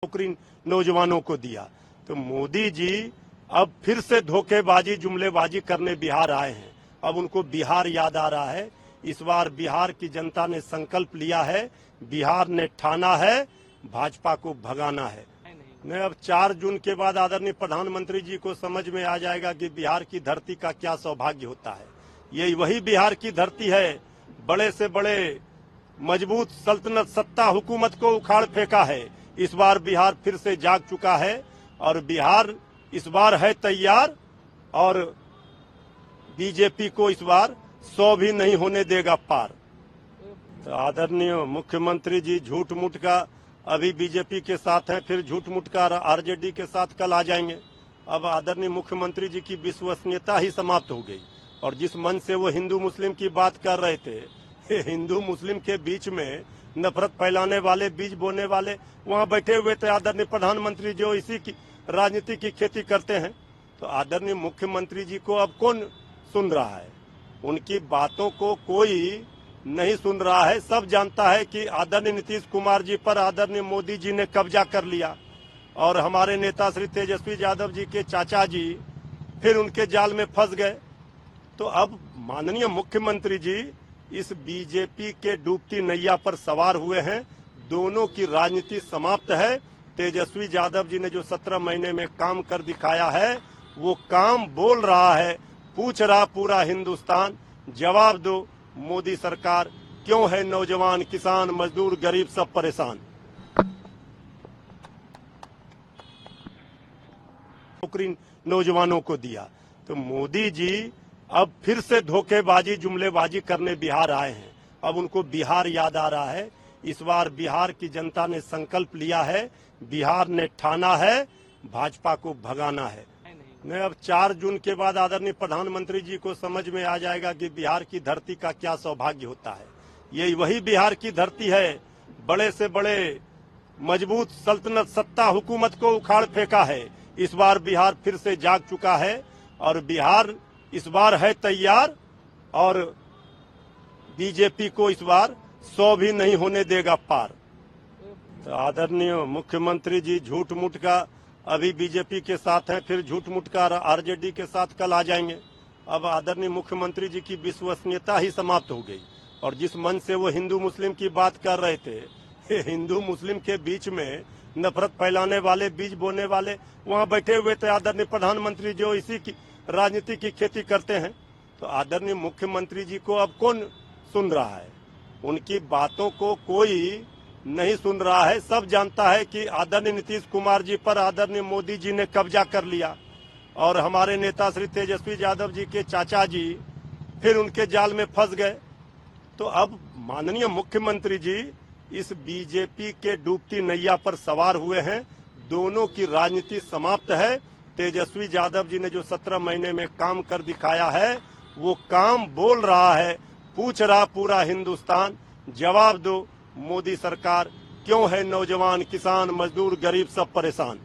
नौकरी नौजवानों को दिया। तो मोदी जी अब फिर से धोखेबाजी जुमलेबाजी करने बिहार आए हैं। अब उनको बिहार याद आ रहा है। इस बार बिहार की जनता ने संकल्प लिया है, बिहार ने ठाना है, भाजपा को भगाना है। नहीं, अब 4 जून के बाद आदरणीय प्रधानमंत्री जी को समझ में आ जाएगा कि बिहार की धरती का क्या सौभाग्य होता है। ये वही बिहार की धरती है, बड़े से बड़े मजबूत सल्तनत सत्ता हुकूमत को उखाड़ फेंका है। इस बार बिहार फिर से जाग चुका है और बिहार इस बार है तैयार और बीजेपी को इस बार 100 भी नहीं होने देगा पार। तो आदरणीय मुख्यमंत्री जी झूठ मूठ का अभी बीजेपी के साथ हैं, फिर झूठ मूठ का आरजेडी के साथ कल आ जाएंगे। अब आदरणीय मुख्यमंत्री जी की विश्वसनीयता ही समाप्त हो गई। और जिस मन से वो हिंदू मुस्लिम की बात कर रहे थे, हिंदू मुस्लिम के बीच में नफरत फैलाने वाले, बीज बोने वाले वहाँ बैठे हुए थे आदरणीय प्रधानमंत्री जो इसी की राजनीति की खेती करते हैं। तो आदरणीय मुख्यमंत्री जी को अब कौन सुन रहा है? उनकी बातों को कोई नहीं सुन रहा है। सब जानता है कि आदरणीय नीतीश कुमार जी पर आदरणीय मोदी जी ने कब्जा कर लिया और हमारे नेता श्री तेजस्वी यादव जी के चाचा जी फिर उनके जाल में फंस गए। तो अब माननीय मुख्यमंत्री जी इस बीजेपी के डूबती नैया पर सवार हुए हैं। दोनों की राजनीति समाप्त है। तेजस्वी यादव जी ने जो 17 महीने में काम कर दिखाया है, वो काम बोल रहा है, पूछ रहा पूरा हिंदुस्तान। जवाब दो मोदी सरकार, क्यों है नौजवान, किसान, मजदूर, गरीब सब परेशान? नौकरी नौजवानों को दिया। तो मोदी जी अब फिर से धोखेबाजी जुमलेबाजी करने बिहार आए हैं। अब उनको बिहार याद आ रहा है। इस बार बिहार की जनता ने संकल्प लिया है, बिहार ने ठाना है, भाजपा को भगाना है। नहीं, अब 4 जून के बाद आदरणीय प्रधानमंत्री जी को समझ में आ जाएगा कि बिहार की धरती का क्या सौभाग्य होता है। ये वही बिहार की धरती है, बड़े से बड़े मजबूत सल्तनत सत्ता हुकूमत को उखाड़ फेंका है। इस बार बिहार फिर से जाग चुका है और बिहार इस बार है तैयार और बीजेपी को इस बार 100 भी नहीं होने देगा पार। तो आदरणीय मुख्यमंत्री जी झूठ मूठ का अभी बीजेपी के साथ हैं, फिर झूठ मूठ का आरजेडी के साथ कल आ जाएंगे। अब आदरणीय मुख्यमंत्री जी की विश्वसनीयता ही समाप्त हो गई। और जिस मन से वो हिंदू मुस्लिम की बात कर रहे थे, हिंदू मुस्लिम के बीच में नफरत फैलाने वाले, बीज बोने वाले वहाँ बैठे हुए थे आदरणीय प्रधानमंत्री जो इसी की राजनीति की खेती करते हैं। तो आदरणीय मुख्यमंत्री जी को अब कौन सुन रहा है? उनकी बातों को कोई नहीं सुन रहा है। सब जानता है कि आदरणीय नीतीश कुमार जी पर आदरणीय मोदी जी ने कब्जा कर लिया और हमारे नेता श्री तेजस्वी यादव जी के चाचा जी फिर उनके जाल में फंस गए। तो अब माननीय मुख्यमंत्री जी इस बीजेपी के डूबती नैया पर सवार हुए हैं। दोनों की राजनीति समाप्त है। तेजस्वी यादव जी ने जो 17 महीने में काम कर दिखाया है, वो काम बोल रहा है, पूछ रहा पूरा हिंदुस्तान। जवाब दो मोदी सरकार, क्यों है नौजवान, किसान, मजदूर, गरीब सब परेशान?